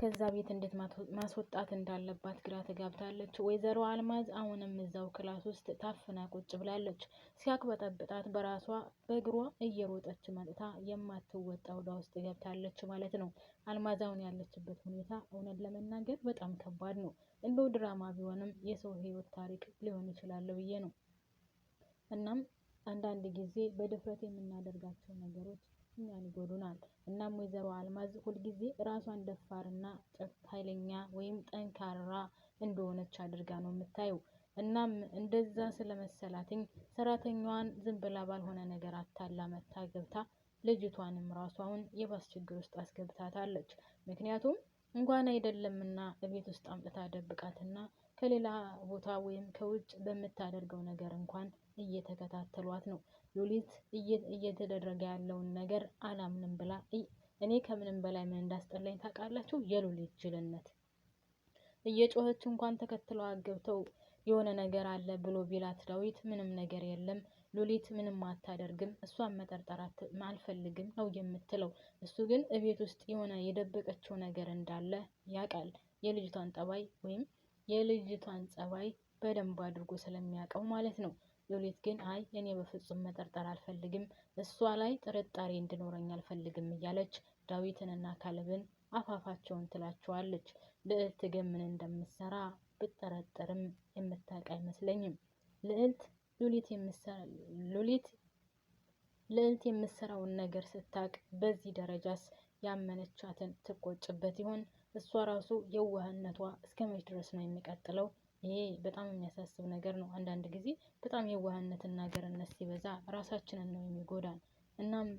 ከዛ ቤት እንዴት ማስወጣት እንዳለባት ግራ ተጋብታለች። ወይዘሮ አልማዝ አሁንም እዛው ክላስ ውስጥ ታፍና ቁጭ ብላለች። ሲያቅበጠብጣት በራሷ በእግሯ እየሮጠች መጥታ የማትወጣ ወዳ ውስጥ ገብታለች ማለት ነው። አልማዝ አሁን ያለችበት ሁኔታ እውነት ለመናገር በጣም ከባድ ነው። እንደው ድራማ ቢሆንም የሰው ህይወት ታሪክ ሊሆን ይችላል ብዬ ነው። እናም አንዳንድ ጊዜ በድፍረት የምናደርጋቸው ነገሮች እኛን ይጎዱናል። እናም ወይዘሮ አልማዝ ሁልጊዜ ራሷን ደፋርና ኃይለኛ ወይም ጠንካራ እንደሆነች አድርጋ ነው የምታየው። እናም እንደዛ ስለመሰላትኝ ሰራተኛዋን ዝም ብላ ባልሆነ ነገር አታላ መታ ገብታ ልጅቷንም ራሷን የባስ ችግር ውስጥ አስገብታታለች። ምክንያቱም እንኳን አይደለምና በቤት ውስጥ አምጥታ ደብቃትና ከሌላ ቦታ ወይም ከውጭ በምታደርገው ነገር እንኳን እየተከታተሏት ነው። ሉሊት እየተደረገ ያለውን ነገር አላምንም ብላ እኔ ከምንም በላይ ምን እንዳስጠላኝ ታውቃላችሁ? የሉሊት ጅልነት። እየጮኸች እንኳን ተከትለው ገብተው የሆነ ነገር አለ ብሎ ቢላት ዳዊት ምንም ነገር የለም ሉሊት ምንም አታደርግም፣ እሷን መጠርጠራት አልፈልግም ነው የምትለው። እሱ ግን እቤት ውስጥ የሆነ የደበቀችው ነገር እንዳለ ያውቃል። የልጅቷን ጠባይ ወይም የልጅቷን ጸባይ በደንብ አድርጎ ስለሚያውቀው ማለት ነው። ሉሊት ግን አይ እኔ በፍጹም መጠርጠር አልፈልግም፣ እሷ ላይ ጥርጣሬ እንዲኖረኝ አልፈልግም እያለች ዳዊትንና ካሌብን አፋፋቸውን ትላቸዋለች። ልዕልት ግን ምን እንደምትሰራ ብጠረጠርም የምታውቅ አይመስለኝም። ልዕልት የምትሰራውን ነገር ስታውቅ በዚህ ደረጃስ ያመነቻትን ትቆጭበት ይሆን? እሷ ራሱ የዋህነቷ እስከ መች ድረስ ነው የሚቀጥለው? ይሄ በጣም የሚያሳስብ ነገር ነው። አንዳንድ ጊዜ በጣም የዋህነትና ገርነት ሲበዛ ራሳችንን ነው የሚጎዳን። እናም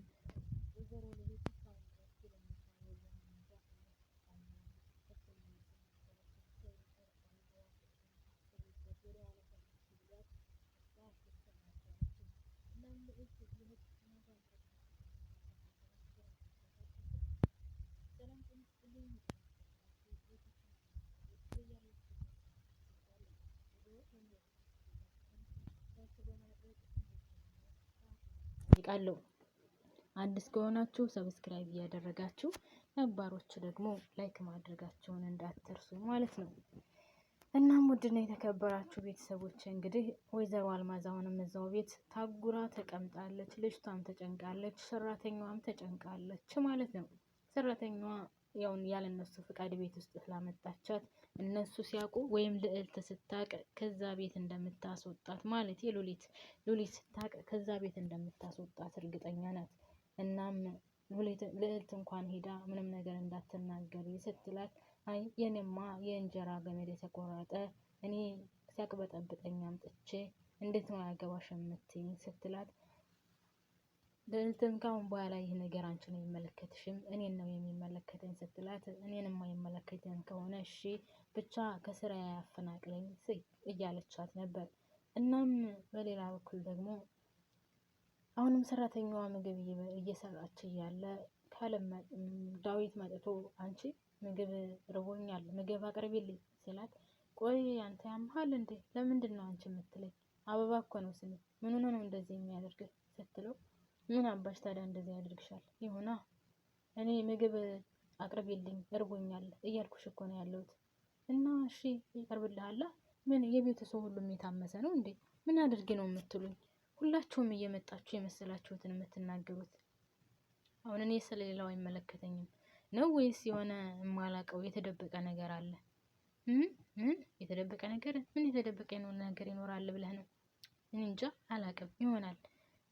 ይቃለው አዲስ ከሆናችሁ ሰብስክራይብ እያደረጋችሁ ነባሮች ደግሞ ላይክ ማድረጋቸውን እንዳትርሱ ማለት ነው። እናም ውድና የተከበራችሁ ቤተሰቦች እንግዲህ ወይዘሮ አልማዝ አሁንም እዛው ቤት ታጉራ ተቀምጣለች። ልጅቷም ተጨንቃለች፣ ሰራተኛዋም ተጨንቃለች ማለት ነው። ሰራተኛዋ ያውን ያለነሱ ፍቃድ ቤት ውስጥ ስላመጣቻት እነሱ ሲያውቁ ወይም ልዕልት ስታቅ ከዛ ቤት እንደምታስወጣት ማለት ሉሊት ስታቅ ከዛ ቤት እንደምታስወጣት እርግጠኛ ናት። እናም ልዕልት እንኳን ሄዳ ምንም ነገር እንዳትናገሪ ስትላት አይ የኔማ የእንጀራ ገመድ የተቆረጠ እኔ ሲያቅበጠብጠኝ አምጥቼ እንዴት ነው ያገባሽ የምትይኝ ስትላት ልዕልትም ካሁን በኋላ ይህ ነገር አንቺን የሚመለከትሽም እኔን ነው የሚመለከተኝ ስትላት እኔንም የማይመለከተኝ ከሆነ እሺ ብቻ ከስራ ያፈናቅለኝ እያለቻት ነበር። እናም በሌላ በኩል ደግሞ አሁንም ሰራተኛዋ ምግብ እየሰራች እያለ ዳዊት መጥቶ አንቺ ምግብ ርቦኛል ምግብ አቅርቢልኝ ሲላት ቆይ አንተ ያምሃል እንዴ? ለምንድን ነው አንቺ የምትለኝ? አበባ እኮ ነው ስሜ፣ ምን ሆነ ነው እንደዚህ የሚያደርግህ ስትለው ምን አባሽ ታዲያ እንደዚህ ያደርግሻል? ይሁና እኔ ምግብ አቅርቢልኝ እርቦኛል እያልኩሽ እኮ ነው ያለሁት። እና እሺ ይቀርብልሃል። ምን የቤተሰቡ ሁሉም የታመሰ ነው እንዴ? ምን አድርጌ ነው የምትሉኝ? ሁላችሁም እየመጣችሁ የመሰላችሁትን የምትናገሩት። አሁን እኔ ስለሌላው አይመለከተኝም ነው ወይስ የሆነ የማላቀው የተደበቀ ነገር አለ? ምን የተደበቀ ነገር? ምን የተደበቀ ነገር ይኖራል ብለህ ነው? እኔ እንጃ አላቅም። ይሆናል።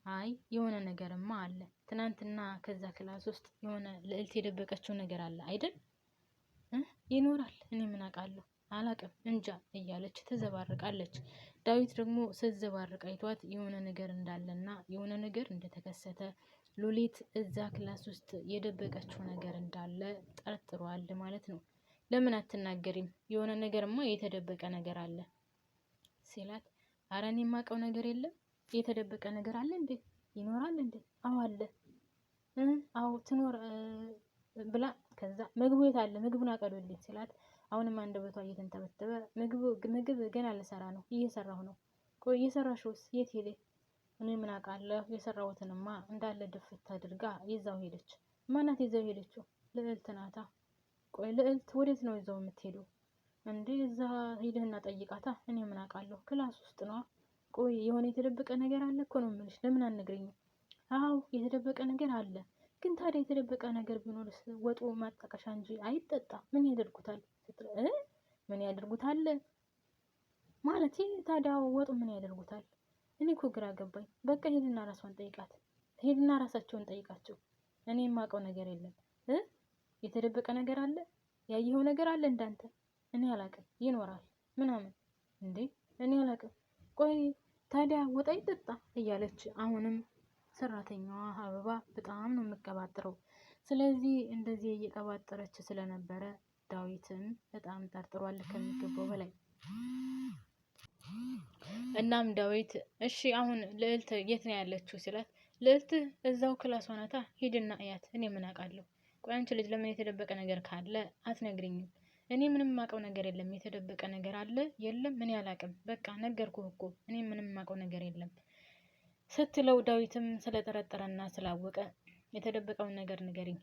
አይ የሆነ ነገርማ አለ። ትናንትና ከዛ ክላስ ውስጥ የሆነ ልዕልት የደበቀችው ነገር አለ አይደል? ይኖራል። እኔ ምን አውቃለሁ? አላቅም እንጃ እያለች ትዘባርቃለች። ዳዊት ደግሞ ስትዘባርቅ አይቷት የሆነ ነገር እንዳለና የሆነ ነገር እንደተከሰተ ሉሊት እዛ ክላስ ውስጥ የደበቀችው ነገር እንዳለ ጠርጥሯል ማለት ነው። ለምን አትናገሪም? የሆነ ነገርማ የተደበቀ ነገር አለ ሲላት ኧረ እኔ የማውቀው ነገር የለም። የተደበቀ ነገር አለ እንዴ? ይኖራል እንዴ? አዎ አለ። አዎ ትኖር ብላ ከዛ ምግቡ የት አለ? ምግቡን አቀርብልኝ ሲላት አሁንም አንደበቷ እየተንተበተበ ምግብ ገና ልሰራ ነው፣ እየሰራሁ ነው። ቆይ እየሰራሽውስ የት ሄደ? እኔ ምን አውቃለሁ? የሰራሁትንማ እንዳለ ድፍት አድርጋ ይዛው ሄደች። ማናት ይዛው ሄደችው? ልዕልት ናታ። ቆይ ልዕልት ወዴት ነው ይዘው የምትሄደው እንዴ? እዛ ሂደህና ጠይቃታ። እኔ ምን አውቃለሁ? ክላስ ውስጥ ነዋ። ቆይ የሆነ የተደበቀ ነገር አለ እኮ ነው የምልሽ። ለምን አትነግሪኝም? አዎ የተደበቀ ነገር አለ። ግን ታዲያ የተደበቀ ነገር ቢኖርስ ወጡ ማጣቀሻ እንጂ አይጠጣ። ምን ያደርጉታል? ምን ያደርጉታል ማለት ታዲያ ወጡ ምን ያደርጉታል? እኔ እኮ ግራ ገባኝ። በቃ ሄድና ራሷን ጠይቃት። ሄድና ራሳቸውን ጠይቃቸው። እኔ የማውቀው ነገር የለም። የተደበቀ ነገር አለ? ያየኸው ነገር አለ እንዳንተ? እኔ አላውቅም። ይኖራል ምናምን እንዴ? እኔ አላውቅም። ቆይ ታዲያ ወጣ ይጠጣ እያለች አሁንም ሰራተኛዋ አበባ በጣም ነው የምቀባጥረው። ስለዚህ እንደዚህ እየቀባጠረች ስለነበረ ዳዊትም በጣም ጠርጥሯል ከሚገባው በላይ። እናም ዳዊት እሺ አሁን ልዕልት የት ነው ያለችው ሲላት፣ ልዕልት እዛው ክላስ ሆናታ ሂድና እያት። እኔ ምን አውቃለሁ? ቆይ አንቺ ልጅ ለምን የተደበቀ ነገር ካለ አትነግሪኝም? እኔ ምንም የማውቀው ነገር የለም። የተደበቀ ነገር አለ የለም? ምን አላውቅም። በቃ ነገርኩህ እኮ እኔ ምንም የማውቀው ነገር የለም ስትለው፣ ዳዊትም ስለጠረጠረና ስላወቀ የተደበቀውን ነገር ንገሪኝ።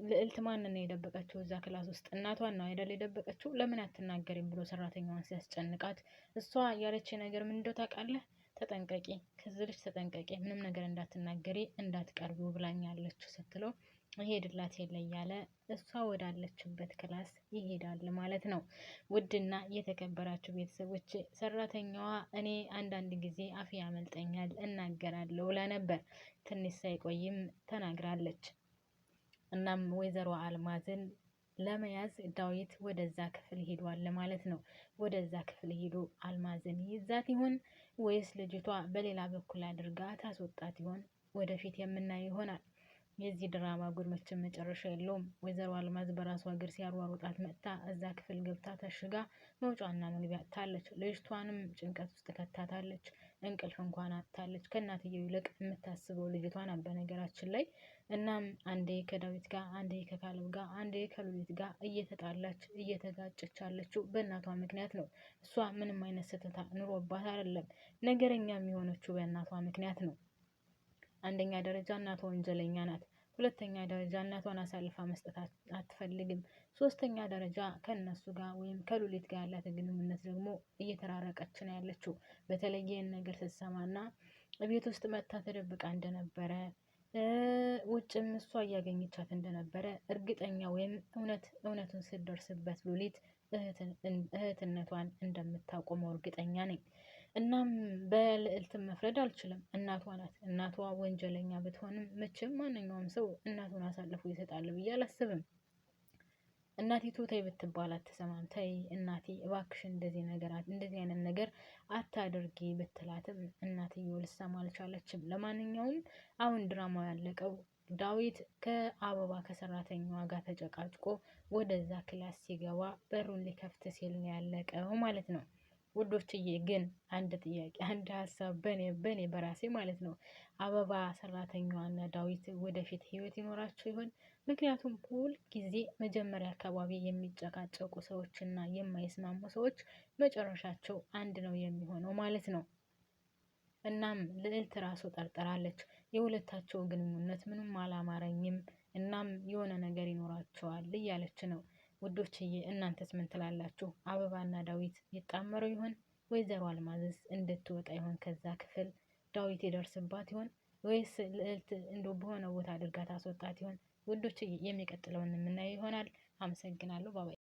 ልዕልት ማንን ነው የደበቀችው እዛ ክላስ ውስጥ? እናቷን ነው አይደል የደበቀችው? ለምን አትናገሪም ብሎ ሰራተኛዋን ሲያስጨንቃት፣ እሷ ያለች ነገር ምን እንደው ታውቃለህ? ተጠንቀቂ፣ ከዚህ ልጅ ተጠንቀቂ፣ ምንም ነገር እንዳትናገሪ እንዳትቀርቢው ብላኛለች ስትለው፣ ይሄድላት የለ እያለ እሷ ወዳለችበት ክላስ ይሄዳል ማለት ነው። ውድና የተከበራችሁ ቤተሰቦች ሰራተኛዋ እኔ አንዳንድ ጊዜ አፌ ያመልጠኛል እናገራለሁ ብላ ነበር። ትንሽ ሳይቆይም ተናግራለች። እናም ወይዘሮ አልማዝን ለመያዝ ዳዊት ወደዛ ክፍል ሄዷል ማለት ነው። ወደዛ ክፍል ሄዶ አልማዝን ይዛት ይሆን ወይስ ልጅቷ በሌላ በኩል አድርጋ ታስወጣት ይሆን? ወደፊት የምናየው ይሆናል። የዚህ ድራማ ጉድ መቼም መጨረሻ የለውም። ወይዘሮ አልማዝ በራሷ እግር ሲያሯሩጣት መጥታ እዛ ክፍል ገብታ ተሽጋ መውጫና መግቢያ አጥታለች። ልጅቷንም ጭንቀት ውስጥ ከታታለች። እንቅልፍ እንኳን አጥታለች። ከእናትየው ይልቅ የምታስበው ልጅቷን በነገራችን ላይ። እናም አንዴ ከዳዊት ጋር፣ አንዴ ከካሌብ ጋር፣ አንዴ ከሉሊት ጋር እየተጣላች እየተጋጨች ያለችው በእናቷ ምክንያት ነው። እሷ ምንም አይነት ስህተት ኑሮባት አይደለም። ነገረኛ የሚሆነችው በእናቷ ምክንያት ነው። አንደኛ ደረጃ እናቷ ወንጀለኛ ናት። ሁለተኛ ደረጃ እናቷን አሳልፋ መስጠት አትፈልግም። ሶስተኛ ደረጃ ከነሱ ጋር ወይም ከሉሊት ጋር ያላት ግንኙነት ደግሞ እየተራረቀች ነው ያለችው። በተለይ ይህን ነገር ስትሰማና ቤት ውስጥ መጥታ ተደብቃ እንደነበረ ውጭም እሷ እያገኘቻት እንደነበረ እርግጠኛ ወይም እውነቱን ስትደርስበት ሉሊት እህትነቷን እንደምታቆመው እርግጠኛ ነኝ። እናም በልዕልትም መፍረድ አልችልም። እናቷ ናት። እናቷ ወንጀለኛ ብትሆንም መቼም ማንኛውም ሰው እናቱን አሳልፎ ይሰጣል ብዬ አላስብም። እናቲቱ ተይ ብትባል አትሰማም። ተይ እናቴ እባክሽ እንደዚህ አይነት ነገር አታድርጊ ብትላትም እናትየው ልትሰማ አልቻለችም። ለማንኛውም አሁን ድራማው ያለቀው ዳዊት ከአበባ ከሰራተኛዋ ጋር ተጨቃጭቆ ወደዛ ክላስ ሲገባ በሩን ሊከፍት ሲል ነው ያለቀው ማለት ነው። ውዶችዬ ግን አንድ ጥያቄ፣ አንድ ሀሳብ በኔ በራሴ ማለት ነው። አበባ ሰራተኛዋና ዳዊት ወደፊት ህይወት ይኖራቸው ይሆን? ምክንያቱም ሁል ጊዜ መጀመሪያ አካባቢ የሚጨቃጨቁ ሰዎችና የማይስማሙ ሰዎች መጨረሻቸው አንድ ነው የሚሆነው ማለት ነው። እናም ልዕልት ራሱ ጠርጥራለች። የሁለታቸው ግንኙነት ምንም አላማረኝም፣ እናም የሆነ ነገር ይኖራቸዋል እያለች ነው። ውዶችዬ እናንተስ ምን ትላላችሁ? አበባና ዳዊት ይጣመሩ ይሆን? ወይዘሮ አልማዝስ እንድትወጣ ይሆን ከዛ ክፍል? ዳዊት ይደርስባት ይሆን ወይስ ልዕልት እንደው በሆነ ቦታ አድርጋ ታስወጣት ይሆን? ውዶችዬ የሚቀጥለውን የምናየው ይሆናል። አመሰግናለሁ። ባባይ